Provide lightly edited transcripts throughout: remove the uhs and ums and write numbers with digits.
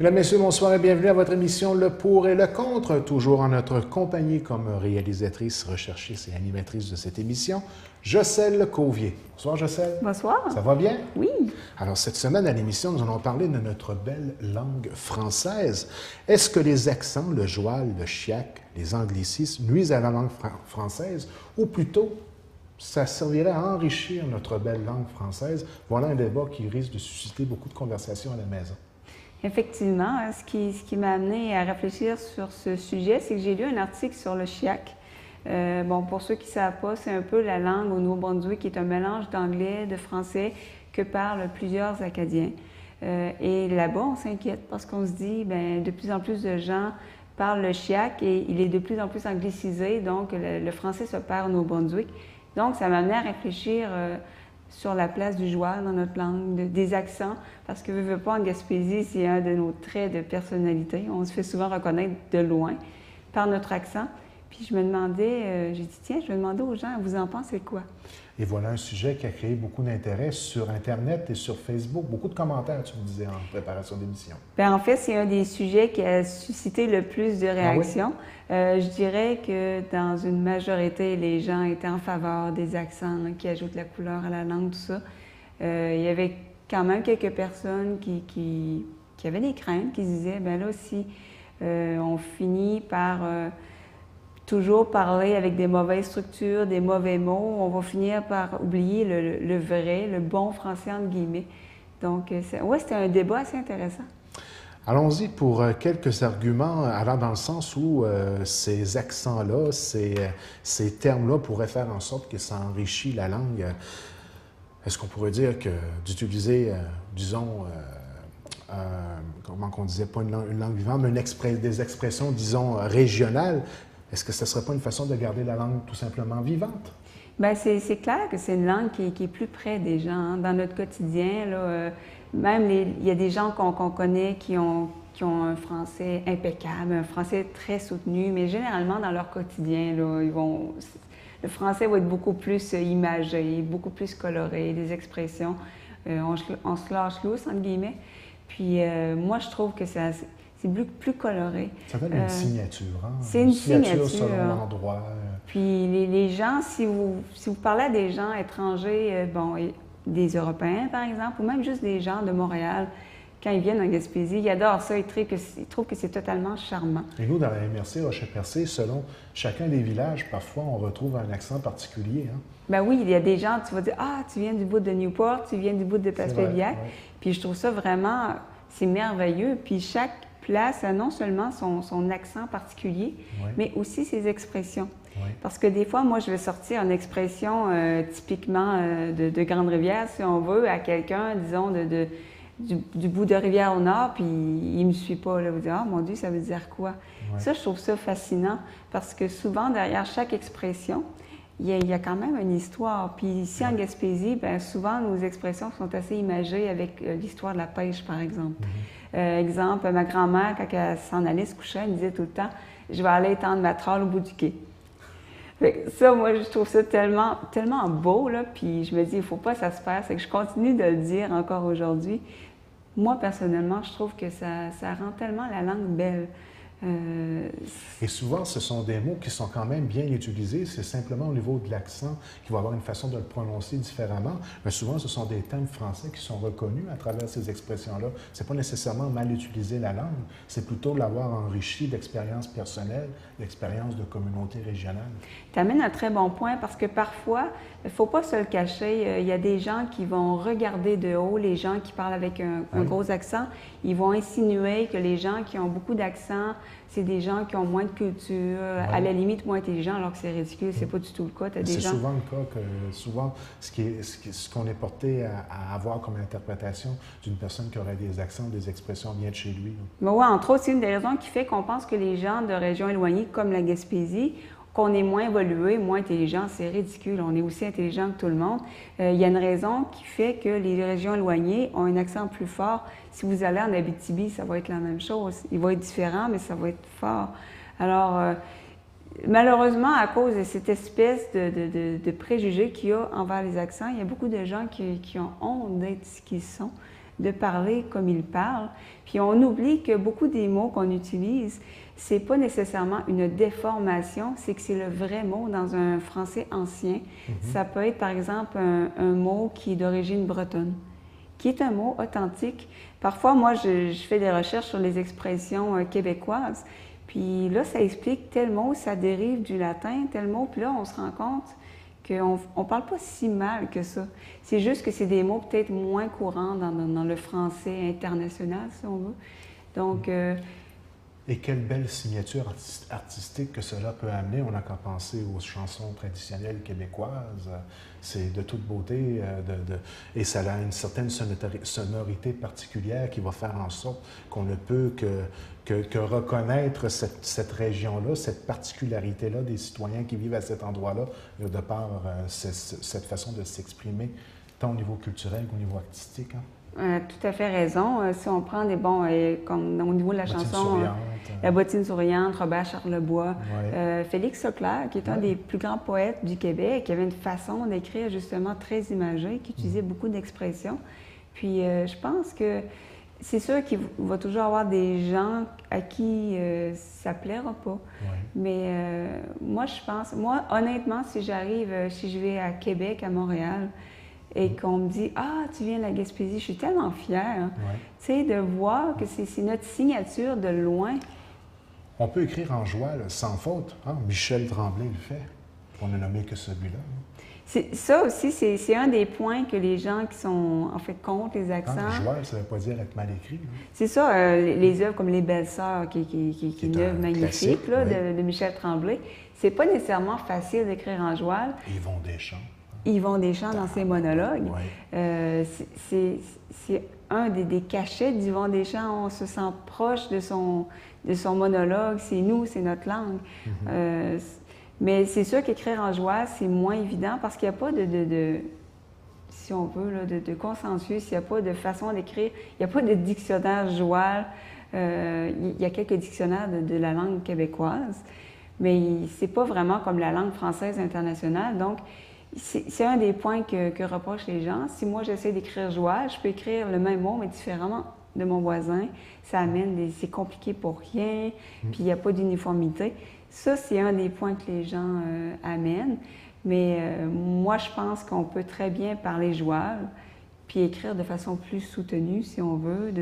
Mesdames, Messieurs, bonsoir et bienvenue à votre émission Le Pour et le Contre, toujours en notre compagnie comme réalisatrice, recherchiste et animatrice de cette émission, Jocelyne Cauvier. Bonsoir, Jocelyne. Bonsoir. Ça va bien? Oui. Alors, cette semaine à l'émission, nous allons parler de notre belle langue française. Est-ce que les accents, le joual, le chiac, les anglicismes nuisent à la langue française ou plutôt ça servirait à enrichir notre belle langue française? Voilà un débat qui risque de susciter beaucoup de conversations à la maison. Effectivement, ce qui m'a amené à réfléchir sur ce sujet, c'est que j'ai lu un article sur le chiac. Pour ceux qui ne savent pas, c'est un peu la langue au Nouveau-Brunswick qui est un mélange d'anglais, de français que parlent plusieurs Acadiens. Et là-bas, on s'inquiète parce qu'on se dit, de plus en plus de gens parlent le chiac et il est de plus en plus anglicisé, donc le français se perd au Nouveau-Brunswick. Donc, ça m'a amené à réfléchir sur la place du joual dans notre langue, des accents, parce que veux pas en Gaspésie, c'est un de nos traits de personnalité. On se fait souvent reconnaître de loin par notre accent. Puis je me demandais, j'ai dit, tiens, je vais demander aux gens, vous en pensez quoi? Et voilà un sujet qui a créé beaucoup d'intérêt sur Internet et sur Facebook. Beaucoup de commentaires, tu me disais, en préparation d'émission. En fait, c'est un des sujets qui a suscité le plus de réactions. Ah oui? Je dirais que dans une majorité, les gens étaient en faveur des accents qui ajoutent la couleur à la langue, tout ça. Il y avait quand même quelques personnes qui avaient des craintes, qui se disaient, là, si on finit par toujours parler avec des mauvaises structures, des mauvais mots, on va finir par oublier le vrai, le bon français, entre guillemets. Donc, c'était un débat assez intéressant. Allons-y pour quelques arguments allant dans le sens où ces accents-là, ces termes-là pourraient faire en sorte que ça enrichit la langue. Est-ce qu'on pourrait dire que d'utiliser, disons, comment qu'on disait, pas une langue vivante, mais des expressions, disons, régionales, est-ce que ce ne serait pas une façon de garder la langue tout simplement vivante? C'est clair que c'est une langue qui est plus près des gens. Hein. Dans notre quotidien, là, il y a des gens qu'on connaît qui ont un français impeccable, un français très soutenu, mais généralement, dans leur quotidien, là, le français va être beaucoup plus imagé, beaucoup plus coloré, des expressions. On se lâche lousse, entre guillemets. Puis moi, je trouve que c'est plus coloré. Ça donne une signature, hein? C'est une signature selon l'endroit. Puis les gens, si vous parlez à des gens étrangers, des Européens par exemple, ou même juste des gens de Montréal, quand ils viennent en Gaspésie, ils adorent ça, ils trouvent que c'est totalement charmant. Et nous, dans la MRC Rocher-Percé, selon chacun des villages, parfois on retrouve un accent particulier. Hein? Oui, il y a des gens, tu vas dire, tu viens du bout de Newport, tu viens du bout de Place-Pébiac. Ouais. Puis je trouve ça vraiment, c'est merveilleux. Puis chaque place a non seulement son accent particulier, mais aussi ses expressions. Oui. Parce que des fois, moi, je vais sortir une expression typiquement de Grande-Rivière, si on veut, à quelqu'un, disons, du bout de Rivière-au-Nord, puis il ne me suit pas. Là, vous dites, ah, mon Dieu, ça veut dire quoi? Oui. Ça, je trouve ça fascinant, parce que souvent, derrière chaque expression, il y a quand même une histoire. Puis ici, en Gaspésie, souvent, nos expressions sont assez imagées avec l'histoire de la pêche, par exemple. Exemple, ma grand-mère, quand elle s'en allait se coucher, elle me disait tout le temps, je vais aller étendre ma tralle au bout du quai. Ça, moi, je trouve ça tellement beau, là, puis je me dis, il ne faut pas que ça se passe. C'est que je continue de le dire encore aujourd'hui. Moi, personnellement, je trouve que ça rend tellement la langue belle. Et souvent, ce sont des mots qui sont quand même bien utilisés. C'est simplement au niveau de l'accent qu'il va avoir une façon de le prononcer différemment. Mais souvent, ce sont des termes français qui sont reconnus à travers ces expressions-là. Ce n'est pas nécessairement mal utiliser la langue, c'est plutôt l'avoir enrichi d'expériences personnelles, d'expériences de communautés régionales. Tu amènes un très bon point parce que parfois, il ne faut pas se le cacher, il y a des gens qui vont regarder de haut les gens qui parlent avec un gros accent. Ils vont insinuer que les gens qui ont beaucoup d'accent, c'est des gens qui ont moins de culture, à la limite moins intelligents, alors que c'est ridicule, c'est pas du tout le cas. C'est souvent le cas que souvent ce qu'on est porté à avoir comme interprétation d'une personne qui aurait des accents, des expressions bien de chez lui. Oui, entre autres, c'est une des raisons qui fait qu'on pense que les gens de régions éloignées, comme la Gaspésie, qu'on est moins évolué, moins intelligent, c'est ridicule. On est aussi intelligent que tout le monde. Il y a une raison qui fait que les régions éloignées ont un accent plus fort. Si vous allez en Abitibi, ça va être la même chose. Il va être différent, mais ça va être fort. Alors, malheureusement, à cause de cette espèce de préjugés qu'il y a envers les accents, il y a beaucoup de gens qui ont honte d'être ce qu'ils sont. de parler comme ils parlent. Puis on oublie que beaucoup des mots qu'on utilise, c'est pas nécessairement une déformation, c'est que c'est le vrai mot dans un français ancien. Ça peut être par exemple un mot qui est d'origine bretonne, qui est un mot authentique. Parfois, moi, je fais des recherches sur les expressions québécoises, puis là, ça explique tel mot, ça dérive du latin, tel mot, puis là, on se rend compte qu'on ne parle pas si mal que ça. C'est juste que c'est des mots peut-être moins courants dans le français international, si on veut. Donc... Et quelle belle signature artistique que cela peut amener. On n'a qu'à penser aux chansons traditionnelles québécoises. C'est de toute beauté et ça a une certaine sonorité particulière qui va faire en sorte qu'on ne peut que reconnaître cette région-là, cette particularité-là des citoyens qui vivent à cet endroit-là, de par cette façon de s'exprimer, tant au niveau culturel qu'au niveau artistique. Hein? Tout à fait raison. Si on prend des bons, comme au niveau de la chanson, La bottine souriante, Robert Charlebois, Félix Auclair, qui est un des plus grands poètes du Québec, qui avait une façon d'écrire justement très imagée, qui utilisait beaucoup d'expressions. Puis je pense que c'est sûr qu'il va toujours avoir des gens à qui ça ne plaira pas. Mais moi, je pense, honnêtement, si je vais à Québec, à Montréal, et qu'on me dit « Ah, tu viens de la Gaspésie », je suis tellement fière, tu sais, de voir que c'est notre signature de loin. On peut écrire en joie, là, sans faute. Hein? Michel Tremblay le fait. On n'a nommé que celui-là. Ça aussi, c'est un des points que les gens qui sont, en fait, contre les accents... joie, ça ne veut pas dire être mal écrit. C'est ça, les œuvres comme Les Belles-Sœurs, qui est une œuvre magnifique là, de Michel Tremblay, c'est pas nécessairement facile d'écrire en joie. Yvon Deschamps. Yvon Deschamps dans ses monologues. C'est un des cachets d'Yvon Deschamps. On se sent proche de son monologue. C'est nous, c'est notre langue. Mais c'est sûr qu'écrire en joie, c'est moins évident parce qu'il n'y a pas si on veut, là, de consensus, il n'y a pas de façon d'écrire, il n'y a pas de dictionnaire joie. Il y a quelques dictionnaires de la langue québécoise, mais c'est pas vraiment comme la langue française internationale. Donc, c'est un des points que reprochent les gens. Si moi, j'essaie d'écrire joie, je peux écrire le même mot, mais différemment de mon voisin. Ça amène c'est compliqué pour rien, puis il n'y a pas d'uniformité. Ça, c'est un des points que les gens amènent. Mais moi, je pense qu'on peut très bien parler joie, puis écrire de façon plus soutenue, si on veut.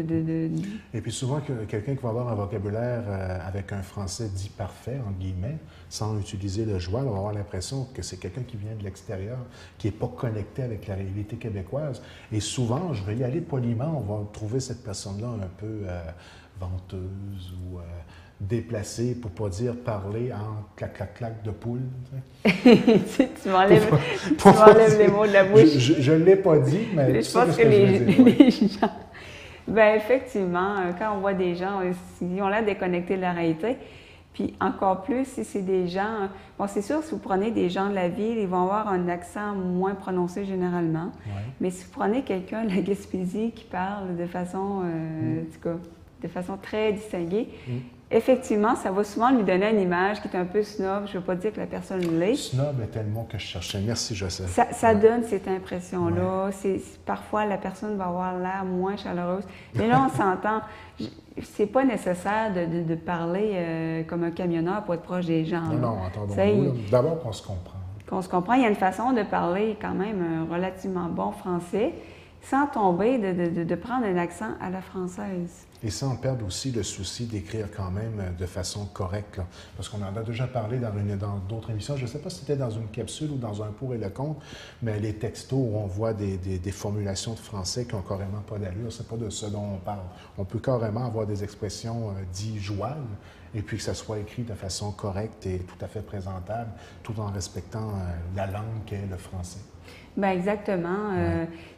Et puis souvent, quelqu'un qui va avoir un vocabulaire avec un français dit parfait, en guillemets, sans utiliser le joie, on va avoir l'impression que c'est quelqu'un qui vient de l'extérieur, qui n'est pas connecté avec la réalité québécoise. Et souvent, je vais y aller poliment, on va trouver cette personne-là un peu venteuse ou déplacée, pour ne pas dire parler en clac-clac-clac de poule. Tu m'enlèves les mots de la bouche. Je ne l'ai pas dit, mais je pense que les gens... Bien, effectivement, quand on voit des gens, ils ont l'air déconnectés de la réalité. Puis encore plus, si c'est des gens... Bon, c'est sûr, si vous prenez des gens de la ville, ils vont avoir un accent moins prononcé généralement. Mais si vous prenez quelqu'un de la Gaspésie qui parle de façon, en tout cas, de façon très distinguée, effectivement, ça va souvent lui donner une image qui est un peu snob. Je ne veux pas dire que la personne l'est. Snob était le mot que je cherchais. Merci, Joseph. Ça donne cette impression-là. Parfois, la personne va avoir l'air moins chaleureuse. Mais là, on s'entend. C'est pas nécessaire de parler comme un camionneur pour être proche des gens. Non, entendons-nous. D'abord, qu'on se comprend. Qu'on se comprend. Il y a une façon de parler quand même un relativement bon français sans tomber de prendre un accent à la française. Et sans perdre aussi le souci d'écrire quand même de façon correcte. Là. Parce qu'on en a déjà parlé dans d'autres émissions. Je ne sais pas si c'était dans une capsule ou dans un pour et le contre, mais les textos où on voit des formulations de français qui n'ont carrément pas d'allure, c'est pas de ce dont on parle. On peut carrément avoir des expressions dites jouales, et puis que ça soit écrit de façon correcte et tout à fait présentable, tout en respectant la langue qu'est le français. Bien, exactement.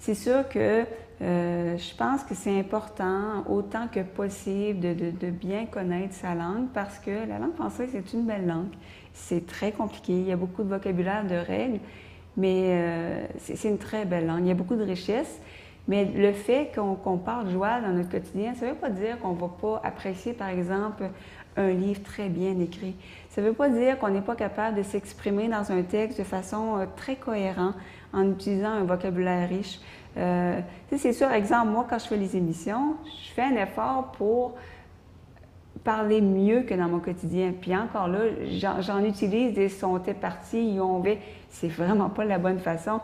C'est sûr que je pense que c'est important, autant que possible, de bien connaître sa langue, parce que la langue française, c'est une belle langue. C'est très compliqué, il y a beaucoup de vocabulaire, de règles, mais c'est une très belle langue. Il y a beaucoup de richesses, mais le fait qu'on parle joie dans notre quotidien, ça ne veut pas dire qu'on ne va pas apprécier, par exemple, un livre très bien écrit. Ça ne veut pas dire qu'on n'est pas capable de s'exprimer dans un texte de façon très cohérente, en utilisant un vocabulaire riche. C'est sûr, exemple, moi, quand je fais les émissions, je fais un effort pour parler mieux que dans mon quotidien. Puis encore là, j'en utilise des sons partis, ils ont fait. C'est vraiment pas la bonne façon.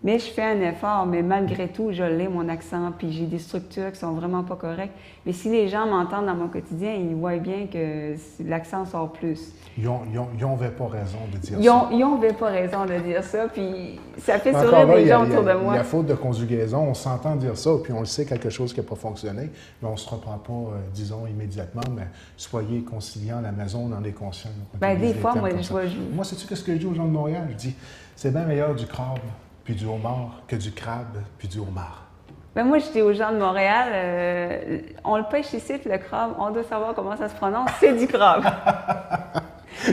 Mais je fais un effort, mais malgré tout, je l'ai, mon accent, puis j'ai des structures qui sont vraiment pas correctes. Mais si les gens m'entendent dans mon quotidien, ils voient bien que l'accent sort plus. Ils n'avaient pas raison de dire ça. Ils n'avaient pas raison de dire ça, puis ça fait sourire les gens autour de moi. Il y a faute de conjugaison, on s'entend dire ça, puis on le sait, quelque chose qui n'a pas fonctionné, mais on ne se reprend pas, disons, immédiatement, mais soyez conciliants à la maison, dans les consciences. Des fois, moi, Moi, sais-tu ce que je dis aux gens de Montréal? Je dis, c'est bien meilleur du crabe puis du homard que du crabe puis du homard. Moi, je dis aux gens de Montréal, on le pêche ici, le crabe, on doit savoir comment ça se prononce, c'est du crabe.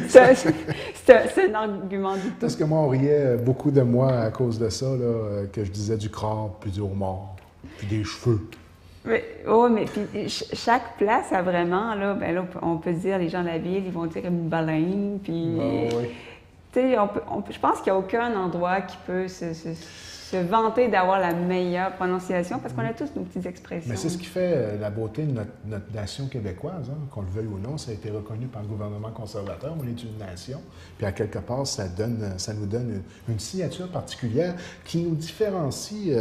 C'est un argument du tout. Parce que moi, on riait beaucoup de moi à cause de ça, là, que je disais du crabe, puis du homard, puis des cheveux. Mais puis chaque place a vraiment, là, on peut dire, les gens de la ville, ils vont dire une baleine, puis... oui. Je pense qu'il n'y a aucun endroit qui peut se vanter d'avoir la meilleure prononciation parce qu'on a tous nos petites expressions. Mais c'est ce qui fait la beauté de notre nation québécoise, hein, qu'on le veuille ou non. Ça a été reconnu par le gouvernement conservateur. On est une nation. Puis à quelque part, ça nous donne une signature particulière qui nous différencie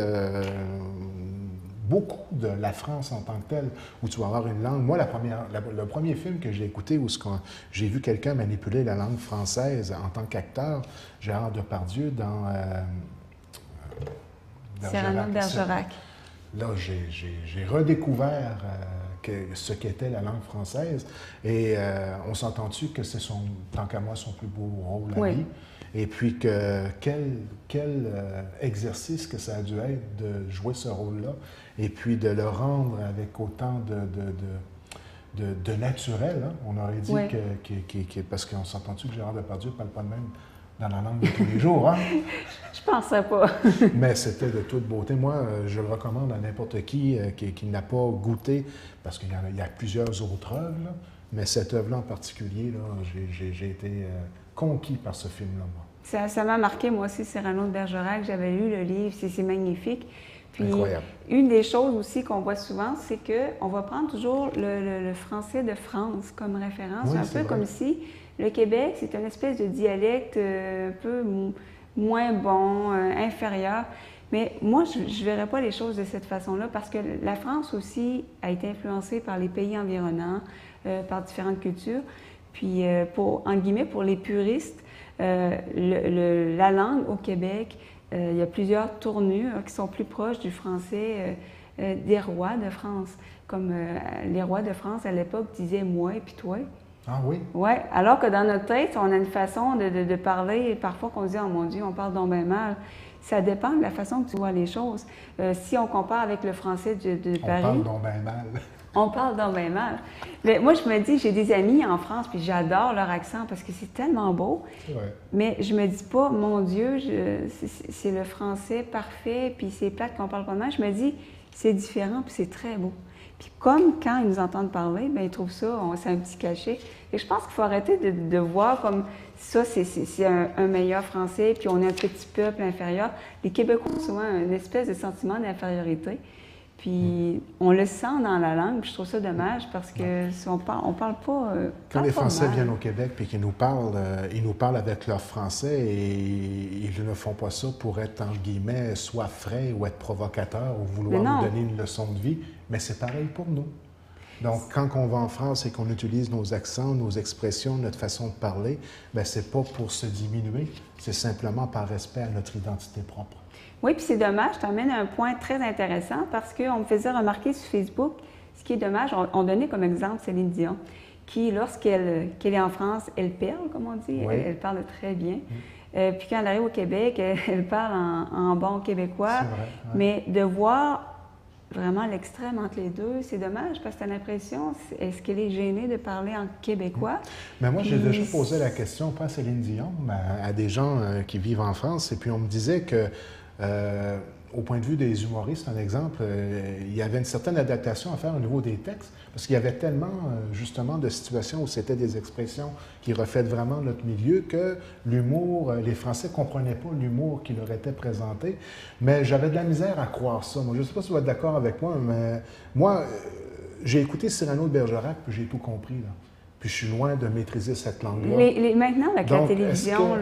beaucoup de la France en tant que telle, où tu vas avoir une langue. Moi, le premier film que j'ai écouté où j'ai vu quelqu'un manipuler la langue française en tant qu'acteur, Gérard Depardieu dans Cyrano de Bergerac. Là, j'ai redécouvert ce qu'était la langue française et on s'entend-tu que c'est tant qu'à moi, son plus beau rôle à vie. Et puis quel exercice que ça a dû être de jouer ce rôle-là et puis de le rendre avec autant de naturel. Hein? On aurait dit parce qu'on s'entend-tu que Gérard Depardieu ne parle pas de même dans la langue de tous les jours. Hein? Je ne penserais pas. Mais c'était de toute beauté. Moi, je le recommande à n'importe qui n'a pas goûté, parce qu'il y a plusieurs autres œuvres, là, mais cette œuvre-là en particulier, j'ai été conquis par ce film-là, moi. Ça m'a marqué, moi aussi, Cyrano de Bergerac. J'avais lu le livre, c'est magnifique. Puis, incroyable. Une des choses aussi qu'on voit souvent, c'est qu'on va prendre toujours le français de France comme référence. Oui, un peu comme si le Québec, c'est une espèce de dialecte un peu moins bon, inférieur. Mais moi, je ne verrais pas les choses de cette façon-là parce que la France aussi a été influencée par les pays environnants, par différentes cultures. Puis, en guillemets, pour les puristes, la langue au Québec, il y a plusieurs tournures qui sont plus proches du français des rois de France. Comme les rois de France, à l'époque, disaient « moi » puis « toi ». Ah oui? Oui, alors que dans notre tête, on a une façon de parler, parfois qu'on dit « oh mon Dieu, on parle donc bien mal ». Ça dépend de la façon que tu vois les choses. Si on compare avec le français de Paris... On parle donc bien mal. On parle donc bien mal. Mais moi, je me dis, j'ai des amis en France, puis j'adore leur accent parce que c'est tellement beau. Ouais. Mais je me dis pas, mon Dieu, c'est le français parfait, puis c'est plate qu'on parle pas mal. Je me dis, c'est différent, puis c'est très beau. Puis comme quand ils nous entendent parler, bien, ils trouvent ça, c'est un petit cachet. Et je pense qu'il faut arrêter de voir comme ça, c'est un meilleur français, puis on est un petit peuple inférieur. Les Québécois ont souvent une espèce de sentiment d'infériorité. Puis on le sent dans la langue, puis je trouve ça dommage parce que si on parle pas. Quand les Français viennent au Québec et qu'ils nous parlent, ils nous parlent avec leur français et ils ne font pas ça pour être, entre guillemets, soit frais ou être provocateur ou vouloir nous donner une leçon de vie, mais c'est pareil pour nous. Donc, quand on va en France et qu'on utilise nos accents, nos expressions, notre façon de parler, bien, c'est pas pour se diminuer, c'est simplement par respect à notre identité propre. Oui, puis c'est dommage, je t'emmène à un point très intéressant parce qu'on me faisait remarquer sur Facebook, ce qui est dommage, on donnait comme exemple Céline Dion, qui, lorsqu'elle est en France, elle perle, comme on dit, oui. elle parle très bien. Puis quand elle arrive au Québec, elle parle en bon québécois, c'est vrai, ouais. Mais de voir vraiment l'extrême entre les deux, c'est dommage parce que tu as l'impression, est-ce qu'elle est gênée de parler en québécois? Mais moi, j'ai déjà posé la question, pas à Céline Dion, mais à des gens qui vivent en France, et puis on me disait que au point de vue des humoristes, un exemple, il y avait une certaine adaptation à faire au niveau des textes, parce qu'il y avait tellement, justement, de situations où c'était des expressions qui reflètent vraiment notre milieu que l'humour, les Français ne comprenaient pas l'humour qui leur était présenté. Mais j'avais de la misère à croire ça. Moi, je ne sais pas si vous êtes d'accord avec moi, mais moi, j'ai écouté Cyrano de Bergerac, puis j'ai tout compris, là. Puis je suis loin de maîtriser cette langue-là. Maintenant, avec la télévision,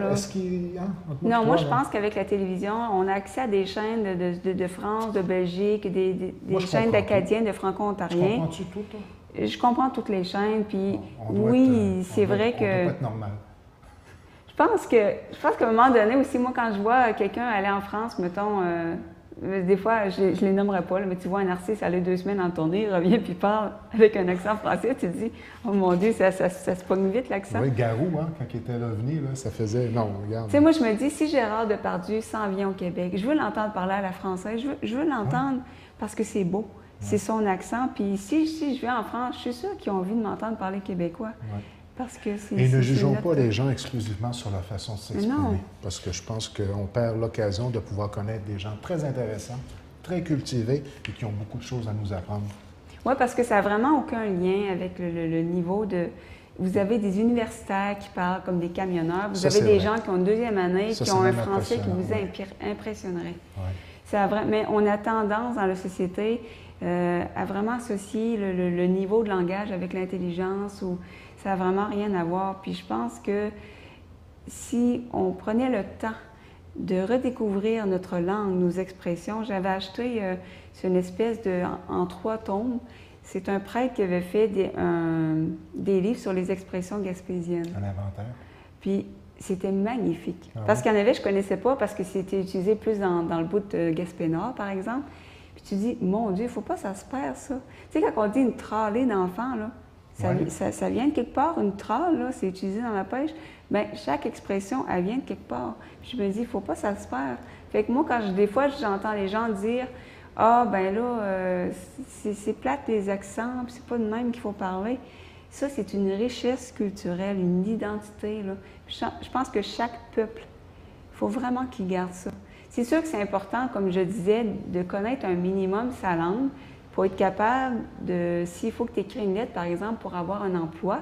Non, moi, je pense qu'avec la télévision, on a accès à des chaînes de France, de Belgique, des chaînes d'Acadiens, de Franco-Ontariens. Tu comprends-tu tout, toi? Je comprends toutes les chaînes, puis oui, c'est vrai que... On doit être normal. Je pense qu'à un moment donné aussi, moi, quand je vois quelqu'un aller en France, mettons... des fois, je ne les nommerai pas, là, mais tu vois un artiste aller 2 semaines en tournée, il revient puis parle avec un accent français, tu te dis, oh mon Dieu, ça se pogne vite l'accent. Oui, Garou, hein, quand il était revenu, là, ça faisait. Non, regarde. Tu sais, moi, je me dis, si Gérard Depardieu s'en vient au Québec, je veux l'entendre parler à la française, je veux l'entendre parce que c'est beau, c'est son accent. Puis si je vais en France, je suis sûre qu'ils ont envie de m'entendre parler québécois. Parce que et ne jugeons pas les gens exclusivement sur leur façon de s'exprimer, parce que je pense qu'on perd l'occasion de pouvoir connaître des gens très intéressants, très cultivés et qui ont beaucoup de choses à nous apprendre. Oui, parce que ça n'a vraiment aucun lien avec le niveau de... Vous avez des universitaires qui parlent comme des camionneurs, vous avez des gens qui ont une 2e année, qui ont un français qui vous impressionnerait. Mais on a tendance dans la société à vraiment associer le niveau de langage avec l'intelligence ou... Ça n'a vraiment rien à voir. Puis je pense que si on prenait le temps de redécouvrir notre langue, nos expressions, j'avais acheté c'est une espèce en 3 tomes. C'est un prêtre qui avait fait des livres sur les expressions gaspésiennes. Un inventaire. Puis c'était magnifique. Parce qu'il y en avait, je ne connaissais pas, parce que c'était utilisé plus dans le bout de Gaspé-Nord, par exemple. Puis tu dis, mon Dieu, il ne faut pas que ça se perde, ça. Tu sais, quand on dit une tralée d'enfant, là, ça vient de quelque part, une tralle, là, c'est utilisé dans la pêche. Bien, chaque expression, elle vient de quelque part. Puis je me dis, il ne faut pas que ça se perde. Fait que moi, des fois, j'entends les gens dire, ah, ben là, c'est plate les accents, puis c'est pas de même qu'il faut parler. Ça, c'est une richesse culturelle, une identité, là. Je pense que chaque peuple, il faut vraiment qu'il garde ça. C'est sûr que c'est important, comme je disais, de connaître un minimum sa langue, pour être capable de, s'il faut que tu écris une lettre, par exemple, pour avoir un emploi,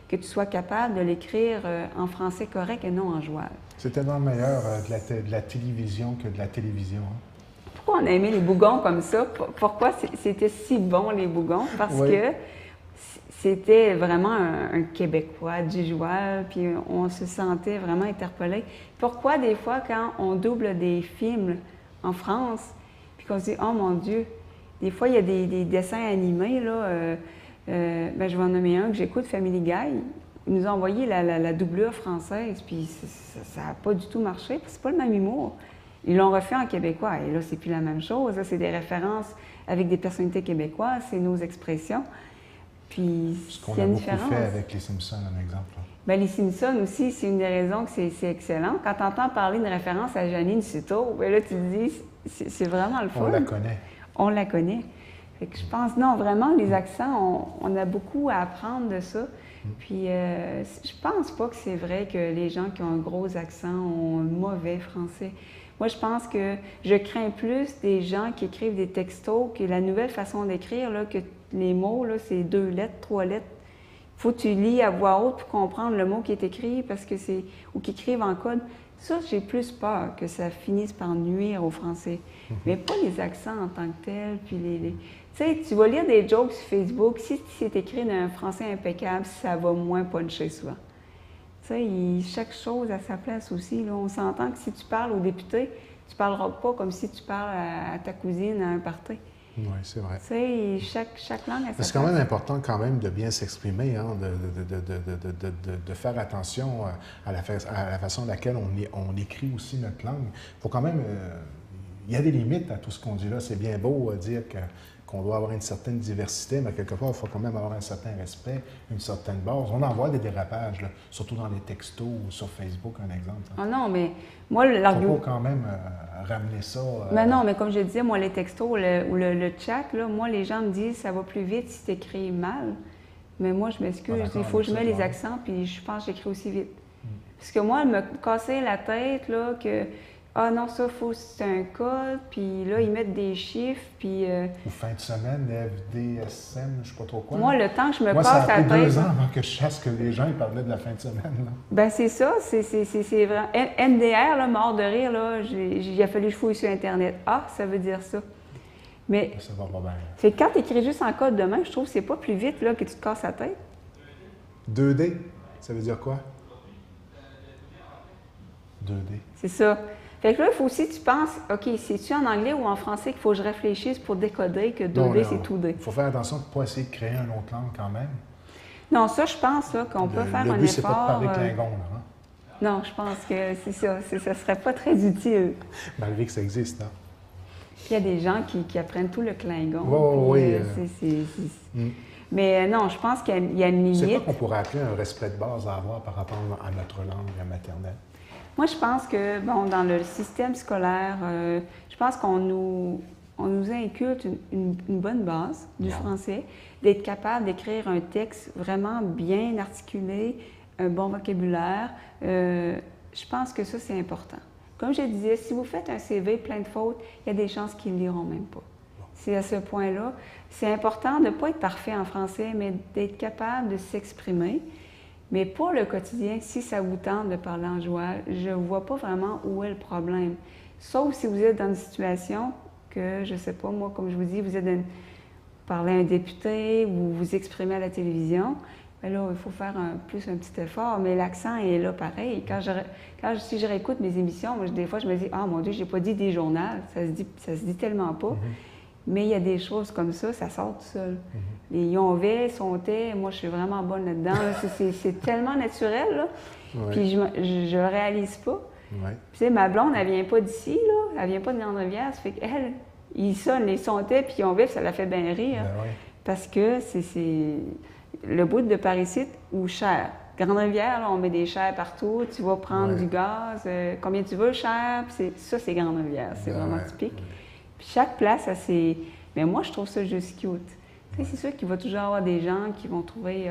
que tu sois capable de l'écrire en français correct et non en joual. C'est tellement meilleur de la télévision que de la télévision. Hein? Pourquoi on a aimé les bougons comme ça? Pourquoi c'était si bon, les bougons? Parce que c'était vraiment un Québécois du joual, puis on se sentait vraiment interpellé. Pourquoi des fois, quand on double des films en France, puis qu'on se dit « Oh mon Dieu », des fois, il y a des dessins animés, là, ben, je vais en nommer un que j'écoute, Family Guy. Ils nous ont envoyé la doublure française, puis ça n'a pas du tout marché, parce que c'est pas le même humour. Ils l'ont refait en québécois, et là, c'est plus la même chose. Là, c'est des références avec des personnalités québécoises, c'est nos expressions. Puis, ce qu'on a beaucoup fait avec les Simpsons, un exemple. Bien, les Simpsons aussi, c'est une des raisons que c'est excellent. Quand tu entends parler d'une référence à Janine Suto, bien là, tu te dis, c'est vraiment le fun. On la connaît. On la connaît. Fait que je pense, non, vraiment, les accents, on a beaucoup à apprendre de ça. Puis, je pense pas que c'est vrai que les gens qui ont un gros accent ont un mauvais français. Moi, je pense que je crains plus des gens qui écrivent des textos que la nouvelle façon d'écrire, là, que les mots, là, c'est 2 lettres, 3 lettres. Il faut que tu lis à voix haute pour comprendre le mot qui est écrit parce que c'est ou qui écrivent en code. Ça, j'ai plus peur que ça finisse par nuire au français. Mais pas les accents en tant que tels. Puis tu sais, tu vas lire des jokes sur Facebook. Si c'est écrit d'un français impeccable, ça va moins puncher souvent. Tu sais, chaque chose à sa place aussi. Là. On s'entend que si tu parles au député, tu ne parleras pas comme si tu parles à ta cousine à un party. Oui, c'est vrai. Tu sais, chaque langue a sa place. C'est quand même important quand même de bien s'exprimer, hein, de faire attention à la façon laquelle on écrit aussi notre langue. Il faut quand même... il y a des limites à tout ce qu'on dit là. C'est bien beau dire qu'on doit avoir une certaine diversité, mais quelque part, il faut quand même avoir un certain respect, une certaine base. On en voit des dérapages, là, surtout dans les textos ou sur Facebook, un exemple. Ah non, mais moi, l'argument... Il faut quand même ramener ça... Mais non, mais comme je disais, moi, les textos ou le chat, là, moi, les gens me disent ça va plus vite si tu écris mal. Mais moi, je m'excuse, il faut que je mette les accents, puis je pense que j'écris aussi vite. Parce que moi, me casser la tête, là, que Ah non, ça, c'est un code, puis là, ils mettent des chiffres, puis... Ou fin de semaine, FDSM, je ne sais pas trop quoi. Moi, le temps que je me Moi, passe ça a à la pris tête... 2 ans avant que je sache que les gens ils parlaient de la fin de semaine. Là. Ben c'est ça, c'est vraiment... NDR, là, mort de rire, là, il a fallu que je fouille sur Internet. Ah, ça veut dire ça. Mais... Ça va pas bien. C'est quand tu écris juste en code de main, je trouve que c'est pas plus vite, là, que tu te casses la tête. 2D, ça veut dire quoi? 2D. C'est ça. Fait que là, il faut aussi que tu penses, OK, c'est-tu en anglais ou en français qu'il faut que je réfléchisse pour décoder que 2D, c'est 2D? Il faut faire attention de ne pas essayer de créer une autre langue quand même. Non, ça, je pense là, qu'on peut faire un effort. Le but, c'est pas de parler Klingon, là. Hein? Non, je pense que c'est ça. Ça serait pas très utile. Malgré que ça existe, hein? Il y a des gens qui apprennent tout le Klingon. Oui. Mais non, je pense qu'il y a une limite. C'est quoi qu'on pourrait appeler un respect de base à avoir par rapport à notre langue maternelle? Moi, je pense que, bon, dans le système scolaire, je pense qu'on nous inculque une bonne base du français, d'être capable d'écrire un texte vraiment bien articulé, un bon vocabulaire. Je pense que ça, c'est important. Comme je disais, si vous faites un CV plein de fautes, il y a des chances qu'ils ne le liront même pas. C'est à ce point-là. C'est important de ne pas être parfait en français, mais d'être capable de s'exprimer. Mais pour le quotidien, si ça vous tente de parler en joual, je ne vois pas vraiment où est le problème. Sauf si vous êtes dans une situation que, je ne sais pas, moi, comme je vous dis, vous parlez à un député ou vous exprimez à la télévision, bien là, il faut faire plus un petit effort, mais l'accent est là pareil. Si je réécoute mes émissions, moi, des fois, je me dis « Ah, mon Dieu, j'ai pas dit des journaux, ça se dit tellement pas. Mais il y a des choses comme ça sort tout seul. Les yonvais, sontais, moi, je suis vraiment bonne là-dedans. Là. C'est tellement naturel, là. Ouais. Puis je le réalise pas. Ouais. Tu sais, ma blonde, elle vient pas d'ici, là. Elle vient pas de Grande-Rivière. Ça fait qu'elle, il sonne les sontais, puis yonvais, ça la fait bien rire. Ben ouais. Parce que c'est le bout de Paris-Site ou Cher. Grande-Rivière, là, on met des chairs partout. Tu vas prendre du gaz. Combien tu veux, cher? Puis ça, c'est Grande-Rivière. C'est vraiment typique. Puis chaque place a ses... Mais moi, je trouve ça juste cute. Tu sais, c'est sûr qu'il va toujours y avoir des gens qui vont trouver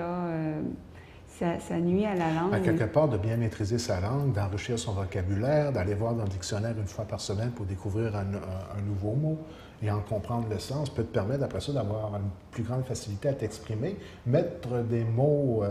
ça nuit à la langue. À quelque part, de bien maîtriser sa langue, d'enrichir son vocabulaire, d'aller voir dans le dictionnaire une fois par semaine pour découvrir un nouveau mot et en comprendre le sens, peut te permettre après ça d'avoir une plus grande facilité à t'exprimer, mettre des mots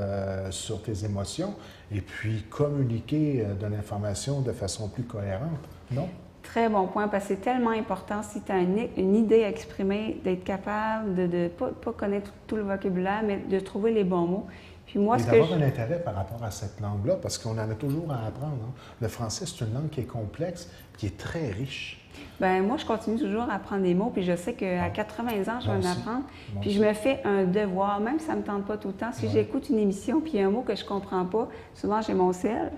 sur tes émotions et puis communiquer de l'information de façon plus cohérente, non? Très bon point, parce que c'est tellement important, si tu as une idée à exprimer, d'être capable de ne pas connaître tout le vocabulaire, mais de trouver les bons mots. Puis moi, et d'avoir un intérêt par rapport à cette langue-là, parce qu'on en a toujours à apprendre. Hein? Le français, c'est une langue qui est complexe, qui est très riche. Bien, moi, je continue toujours à apprendre des mots, puis je sais qu'à 80 ans, je vais en apprendre. Puis je me fais un devoir, même si ça ne me tente pas tout le temps. Si j'écoute une émission, puis il y a un mot que je ne comprends pas, souvent j'ai mon cell.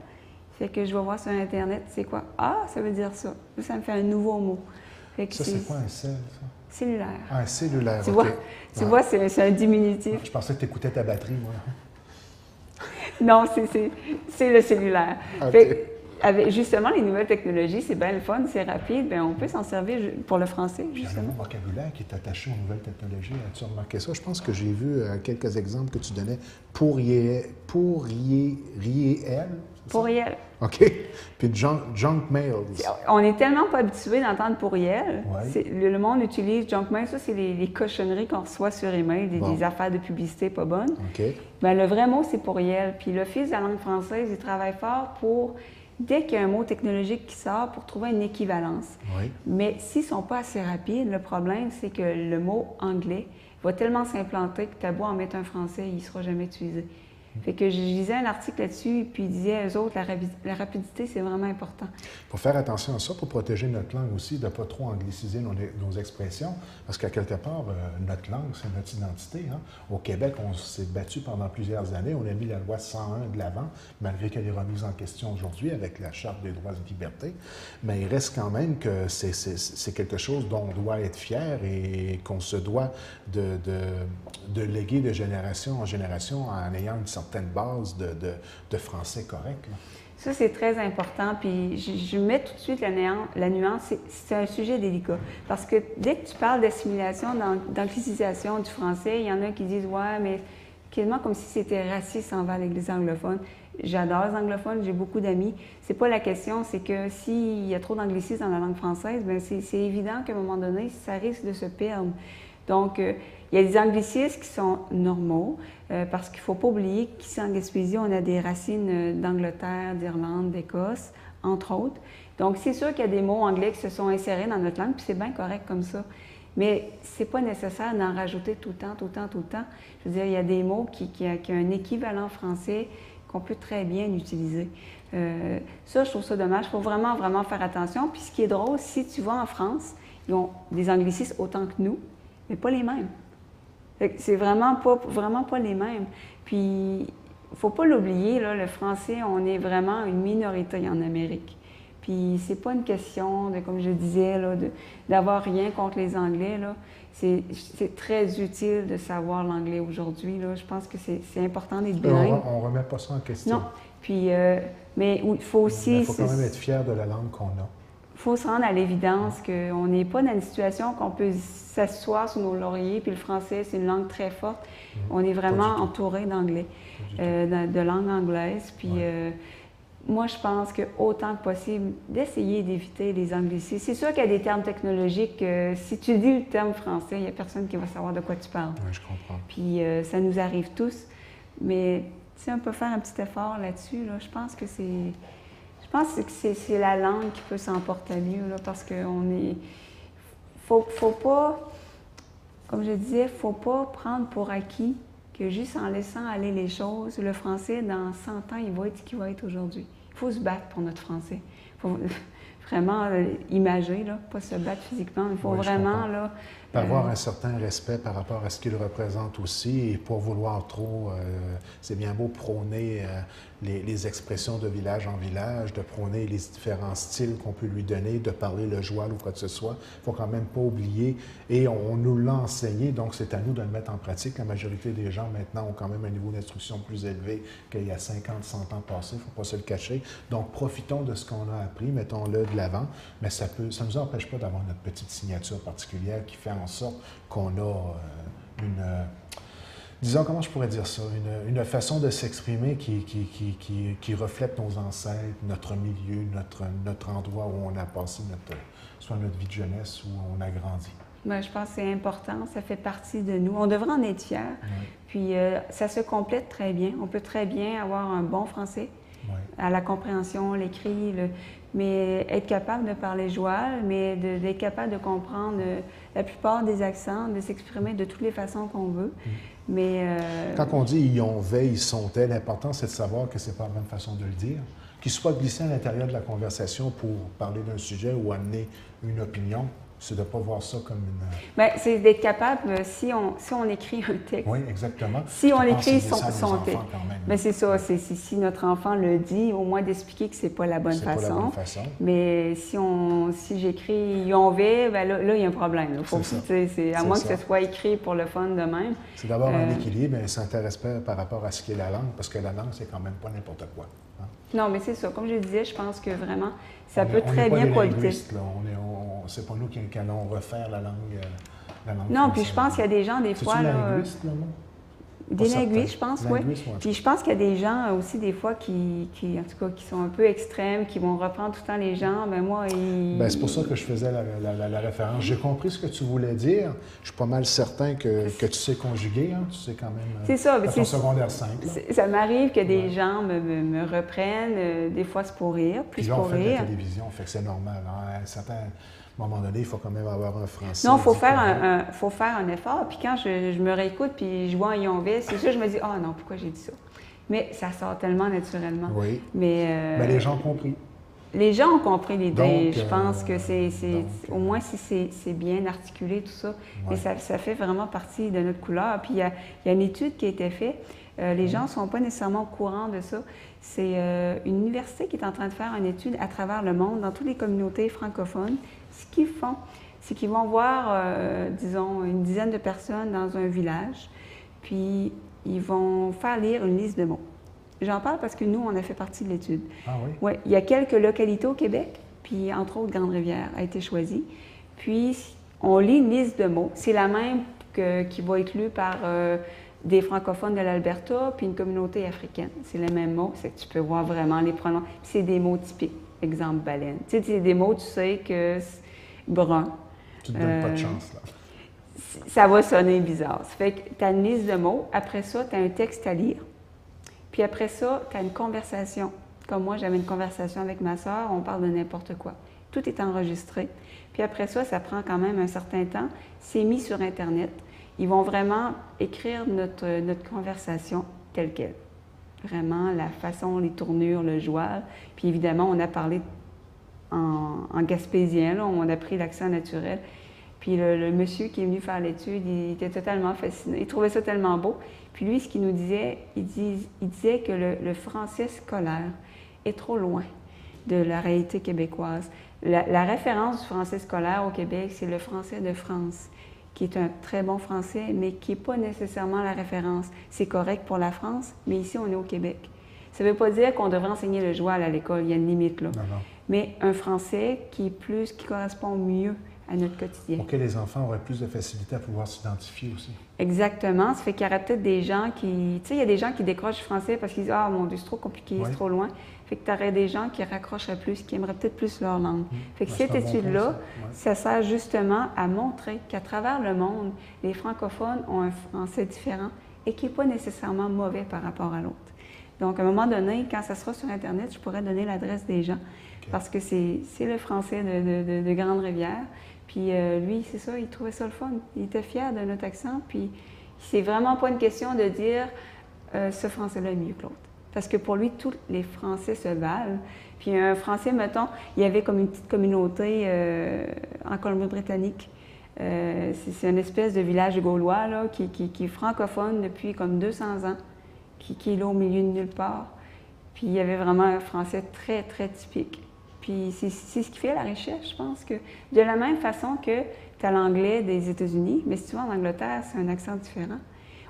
Fait que je vais voir sur Internet, c'est quoi? Ah, ça veut dire ça. Ça me fait un nouveau mot. Fait que ça, c'est quoi un cell, ça? Cellulaire. Ah, un cellulaire, Tu vois, c'est un diminutif. Je pensais que tu écoutais ta batterie, moi. Non, c'est le cellulaire. Fait, justement, les nouvelles technologies, c'est bien le fun, c'est rapide, bien, on peut s'en servir pour le français, justement. Il y a un vocabulaire qui est attaché aux nouvelles technologies. As-tu remarqué ça? Je pense que j'ai vu quelques exemples que tu donnais. Pourriel. Pourriel. OK. Puis junk mail. On est tellement pas habitué d'entendre pourriel. Ouais. Le monde utilise junk mail. Ça, c'est les cochonneries qu'on reçoit sur email, des affaires de publicité pas bonnes. OK. Bien, le vrai mot, c'est pourriel. Puis l'Office de la langue française, il travaille fort pour, dès qu'il y a un mot technologique qui sort, pour trouver une équivalence. Oui. Mais s'ils ne sont pas assez rapides, le problème, c'est que le mot anglais va tellement s'implanter que tu as beau en mettre un français, il ne sera jamais utilisé. Fait que je lisais un article là-dessus, puis il disait, eux autres, la rapidité, c'est vraiment important. Il faut faire attention à ça pour protéger notre langue aussi, de ne pas trop angliciser nos expressions, parce qu'à quelque part, notre langue, c'est notre identité. Hein? Au Québec, on s'est battu pendant plusieurs années, on a mis la loi 101 de l'avant, malgré qu'elle est remise en question aujourd'hui avec la Charte des droits et libertés, mais il reste quand même que c'est quelque chose dont on doit être fier et qu'on se doit de léguer de génération en génération en ayant une certaine base de français correct. Là. Ça, c'est très important. Puis je mets tout de suite la nuance. C'est un sujet délicat. Parce que dès que tu parles d'assimilation, d'anglicisation du français, il y en a qui disent « Ouais, mais quasiment comme si c'était raciste envers l'Église anglophone. » J'adore les anglophones, j'ai beaucoup d'amis. C'est pas la question, c'est que s'il y a trop d'anglicisme dans la langue française, bien c'est évident qu'à un moment donné, ça risque de se perdre. Donc, il y a des anglicismes qui sont normaux, parce qu'il ne faut pas oublier qu'ici en Gaspésie, on a des racines d'Angleterre, d'Irlande, d'Écosse, entre autres. Donc, c'est sûr qu'il y a des mots anglais qui se sont insérés dans notre langue, puis c'est bien correct comme ça. Mais c'est pas nécessaire d'en rajouter tout le temps, tout le temps, tout le temps. Je veux dire, il y a des mots qui ont un équivalent français qu'on peut très bien utiliser. Ça, je trouve ça dommage. Il faut vraiment, vraiment faire attention. Puis ce qui est drôle, si tu vas en France, ils ont des anglicismes autant que nous, mais pas les mêmes. C'est vraiment pas les mêmes. Puis, il ne faut pas l'oublier, là, le français, on est vraiment une minorité en Amérique. Puis, c'est pas une question de, comme je disais, d'avoir rien contre les Anglais, là. C'est très utile de savoir l'anglais aujourd'hui, là. Je pense que c'est important d'être bilingue. On ne remet pas ça en question. Non. Puis, mais il faut aussi... Il faut quand même être fier de la langue qu'on a. Il faut se rendre à l'évidence qu'on n'est pas dans une situation qu'on peut s'asseoir sur nos lauriers, puis le français, c'est une langue très forte. On est vraiment entouré d'anglais, de langue anglaise. Puis moi, je pense qu'autant que possible, d'essayer d'éviter les anglicismes. C'est sûr qu'il y a des termes technologiques. Si tu dis le terme français, il n'y a personne qui va savoir de quoi tu parles. Oui, je comprends. Puis ça nous arrive tous. Mais si on peut faire un petit effort là-dessus, là, je pense que c'est la langue qui peut s'emporter mieux, là, parce qu'on est... Faut pas, comme je disais, faut pas prendre pour acquis que juste en laissant aller les choses, le français, dans 100 ans, il va être ce qu'il va être aujourd'hui. Il faut se battre pour notre français. Il faut vraiment imager, là, pas se battre physiquement. Il faut vraiment... là, avoir un certain respect par rapport à ce qu'il représente aussi et pas vouloir trop, c'est bien beau prôner les expressions de village en village, de prôner les différents styles qu'on peut lui donner, de parler le joual ou quoi que ce soit. Il ne faut quand même pas oublier, et on nous l'a enseigné, donc c'est à nous de le mettre en pratique. La majorité des gens maintenant ont quand même un niveau d'instruction plus élevé qu'il y a 50, 100 ans passés, il ne faut pas se le cacher. Donc profitons de ce qu'on a appris, mettons-le de l'avant, mais ça ne nous empêche pas d'avoir notre petite signature particulière qui fait en sorte qu'on a disons, comment je pourrais dire ça, une façon de s'exprimer qui reflète nos ancêtres, notre milieu, notre endroit où on a passé soit notre vie de jeunesse, où on a grandi. Bien, je pense que c'est important, ça fait partie de nous. On devrait en être fiers. Oui. Puis ça se complète très bien. On peut très bien avoir un bon français, à la compréhension, l'écrit, mais être capable de parler joual, mais d'être capable de comprendre la plupart des accents, de s'exprimer de toutes les façons qu'on veut. Mais quand on dit « ils ont veille, ils sont-elles », l'important, c'est de savoir que c'est pas la même façon de le dire. Qu'il soit glissé à l'intérieur de la conversation pour parler d'un sujet ou amener une opinion, c'est de ne pas voir ça comme une... Bien, c'est d'être capable, si on écrit un texte... Oui, exactement. Si on écrit son texte... Bien, c'est ça, si notre enfant le dit, au moins d'expliquer que c'est pas la bonne façon. C'est pas la bonne façon. Mais si j'écris « ils ont veille », bien là, il y a un problème. À moins que ce soit écrit pour le fun de même. C'est d'avoir un équilibre et un certain respect par rapport à ce qu'est la langue, parce que la langue, c'est quand même pas n'importe quoi. Hein? Non, mais c'est ça. Comme je disais, je pense que vraiment, ça peut très bien cohabiter. C'est pas nous qui allons refaire la langue non, puis je pense qu'il y a des gens, des fois... linguiste, le mot? Des linguistes, je pense, oui. Puis je pense qu'il y a des gens aussi, des fois, en tout cas, qui sont un peu extrêmes, qui vont reprendre tout le temps les gens. Ben moi, c'est pour ça que je faisais la référence. J'ai compris ce que tu voulais dire. Je suis pas mal certain que tu sais conjuguer, hein? Tu sais quand même... C'est ça. Ton secondaire 5. Ça m'arrive que des gens me reprennent. Des fois, c'est pour rire, plus pour rire. Puis là, on fait de la télévision, fait que c'est normal. Hein? À un moment donné, il faut quand même avoir un français. Non, il faut faire un effort. Puis quand je me réécoute, puis je vois un Yonville, c'est sûr, je me dis « Ah non, pourquoi j'ai dit ça? » Mais ça sort tellement naturellement. Oui. Mais les gens ont compris. Les gens ont compris l'idée. Je pense que au moins si c'est bien articulé, tout ça. Mais ça fait vraiment partie de notre couleur. Puis il y a une étude qui a été faite. Les gens ne sont pas nécessairement au courant de ça. C'est une université qui est en train de faire une étude à travers le monde, dans toutes les communautés francophones. Ce qu'ils font, c'est qu'ils vont voir, disons, une dizaine de personnes dans un village, puis ils vont faire lire une liste de mots. J'en parle parce que nous, on a fait partie de l'étude. Ah oui? Oui, il y a quelques localités au Québec, puis entre autres, Grande-Rivière a été choisie. Puis, on lit une liste de mots. C'est la même qui va être lue par des francophones de l'Alberta, puis une communauté africaine. C'est les mêmes mots, c'est que tu peux voir vraiment les pronoms. Puis c'est des mots typiques. Exemple, baleine. Tu sais, c'est des mots, tu sais que c'est brun. Tu ne te donnes pas de chance, là. Ça va sonner bizarre. Ça fait que tu as une liste de mots. Après ça, tu as un texte à lire. Puis après ça, tu as une conversation. Comme moi, j'avais une conversation avec ma soeur, on parle de n'importe quoi. Tout est enregistré. Puis après ça prend quand même un certain temps. C'est mis sur Internet. Ils vont vraiment écrire notre conversation telle qu'elle. Vraiment, la façon, les tournures, le joual. Puis évidemment, on a parlé en gaspésien, là, on a pris l'accent naturel. Puis le monsieur qui est venu faire l'étude, il était totalement fasciné. Il trouvait ça tellement beau. Puis lui, ce qu'il nous disait, il disait que le français scolaire est trop loin de la réalité québécoise. La référence du français scolaire au Québec, c'est le français de France, qui est un très bon français, mais qui n'est pas nécessairement la référence. C'est correct pour la France, mais ici, on est au Québec. Ça ne veut pas dire qu'on devrait enseigner le joual à l'école, il y a une limite là. Non. Mais un français qui correspond mieux à notre quotidien. Pour que les enfants auraient plus de facilité à pouvoir s'identifier aussi. Exactement. Ça fait qu'il y aurait peut-être des gens qui... Tu sais, il y a des gens qui décrochent du français parce qu'ils disent « Ah, mon Dieu, c'est trop compliqué, c'est trop loin. » Fait que tu aurais des gens qui raccrocheraient plus, qui aimeraient peut-être plus leur langue. Fait que cette étude-là, ça sert justement à montrer qu'à travers le monde, les francophones ont un français différent et qui n'est pas nécessairement mauvais par rapport à l'autre. Donc, à un moment donné, quand ça sera sur Internet, je pourrais donner l'adresse des gens parce que c'est le français de Grande-Rivière. Puis lui, c'est ça, il trouvait ça le fun. Il était fier de notre accent. Puis c'est vraiment pas une question de dire ce français-là est mieux que l'autre. Parce que pour lui, tous les Français se valent. Puis un Français, mettons, il y avait comme une petite communauté en Colombie-Britannique. C'est une espèce de village gaulois là, qui est francophone depuis comme 200 ans, qui est là au milieu de nulle part. Puis il y avait vraiment un français très, très typique. Puis c'est ce qui fait la richesse, je pense, que de la même façon que tu as l'anglais des États-Unis, mais si tu vas en Angleterre, c'est un accent différent.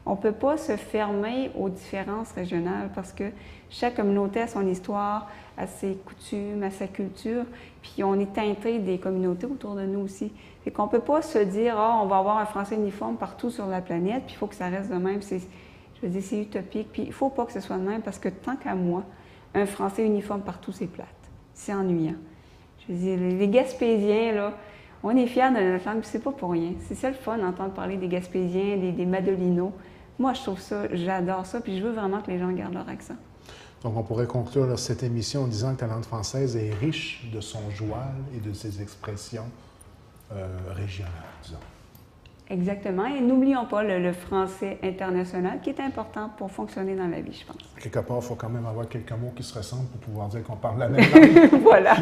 On ne peut pas se fermer aux différences régionales parce que chaque communauté a son histoire, a ses coutumes, a sa culture, puis on est teinté des communautés autour de nous aussi. Fait qu'on ne peut pas se dire « Ah, on va avoir un français uniforme partout sur la planète, puis il faut que ça reste de même. » Je veux dire, c'est utopique, puis il ne faut pas que ce soit de même parce que tant qu'à moi, un français uniforme partout, c'est plate. C'est ennuyant. Je veux dire, les Gaspésiens, là, on est fiers de notre langue, puis c'est pas pour rien. C'est ça le fun d'entendre parler des Gaspésiens, des Madelinos. Moi, je trouve ça, j'adore ça, puis je veux vraiment que les gens gardent leur accent. Donc, on pourrait conclure là, cette émission en disant que la langue française est riche de son joual et de ses expressions régionales, disons. Exactement. Et n'oublions pas le français international qui est important pour fonctionner dans la vie, je pense. Quelque part, il faut quand même avoir quelques mots qui se ressemblent pour pouvoir dire qu'on parle la même langue. Voilà.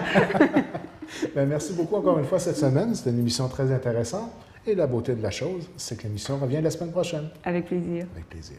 Bien, merci beaucoup encore une fois cette semaine. C'était une émission très intéressante. Et la beauté de la chose, c'est que l'émission revient la semaine prochaine. Avec plaisir. Avec plaisir.